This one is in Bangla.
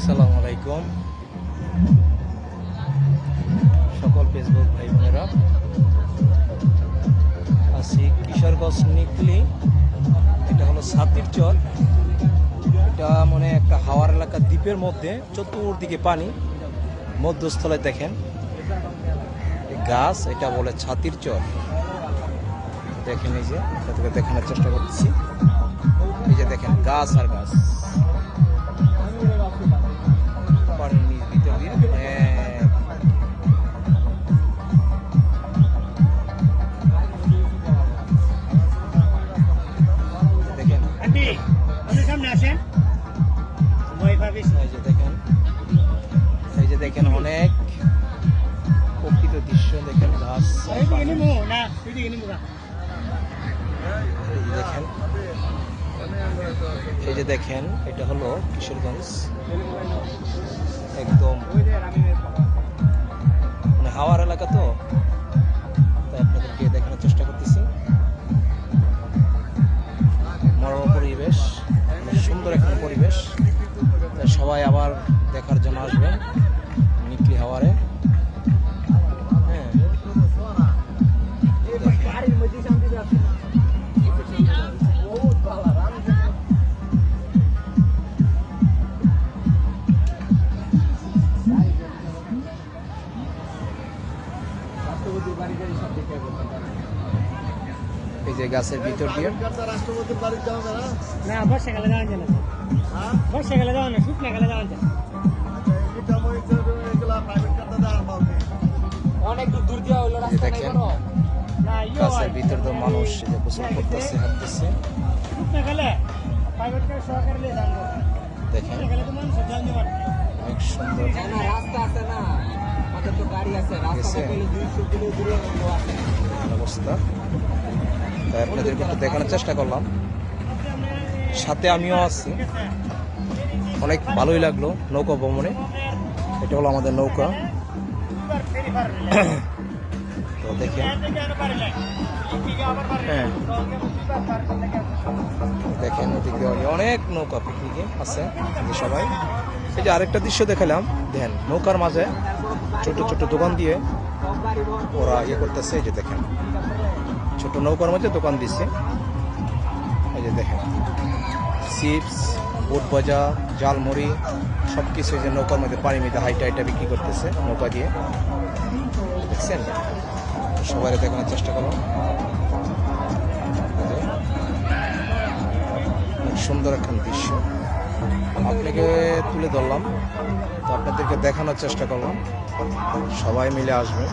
আসসালামু আলাইকুম সকল ফেসবুক ভাই বোনেরা। আছি কিশোরগঞ্জ নিকলি। এটা হলো ছাতির চর। এটা মানে একটা হাওয়ার এলাকা, দ্বীপের মধ্যে চতুর্দিকে পানি, মধ্যস্থলে দেখেন গাছ, এটা বলে ছাতির চর। দেখেন এই যে আপনাদেরকে দেখানোর চেষ্টা করতেছি। এই যে দেখেন গাছ আর গাছ, পানির নিচ ভিতর দিয়ে দেখেন। এই যে দেখেন অনেক প্রকৃত দৃশ্য দেখেন, গাছ দেখেন। এই যে দেখেন এটা হলো কিশোরগঞ্জ, একদম মানে হাওয়ার এলাকা, তো তাই আপনাদেরকে দেখানোর চেষ্টা করতেছি। মনোরম পরিবেশ, সুন্দর একটা পরিবেশ। তাই সবাই আবার দেখার জন্য আসবেন নিকলি হাওয়ারে। এই যে গাছের ভিতর দিয়ে রাষ্ট্রপতির বাড়ি যাওয়া না, না বর্ষাকালে যাওয়া যায় না, বর্ষাকালে যাওয়া না, শুকনাকালে যাওয়া যায়। অনেক দূর দিয়ে হলো রাস্তা নাই দেখেন কোনো। না গাছের ভিতর তো মানুষ এই যে গোসল করতেছে, হাঁটতেছে। শুকনাকালে প্রাইভেট কার সহকারে নিয়ে যান। দেখেন শুকনাকালে তো মানুষ জল দিবার অনেক সুন্দর না, রাস্তা আছে না, আমাদের তো গাড়ি আছে, রাস্তা পেলে 200 কিলো দূরে আছে অবস্থা। তাই আপনাদেরকে একটু দেখানোর চেষ্টা করলাম, সাথে আমিও আছি। অনেক ভালোই লাগলো নৌকা ভ্রমণে। এটা হলো আমাদের নৌকা। তো দেখেন, হ্যাঁ দেখেন ওদিক দিয়ে অনেক নৌকা পিকনিকে আছে যে সবাই। এই যে আরেকটা দৃশ্য দেখালাম, দেখেন নৌকার মাঝে ছোট ছোট দোকান দিয়ে ওরা ইয়ে করতেছে। এই যে দেখেন ছোট নৌকার মধ্যে দোকান দিচ্ছে। এই যে দেখেন চিপস, বুট ভাজা, জালমুড়ি সব কিছু যে নৌকার মধ্যে পানি মধ্যে হাইটা হাইটা বিক্রি করতেছে নৌকা দিয়ে। দেখছেন, সবাই দেখানোর চেষ্টা করো। অনেক সুন্দর একটা দৃশ্য আপনাকে তুলে ধরলাম, তো আপনাদেরকে দেখানোর চেষ্টা করলাম। সবাই মিলে আসবে।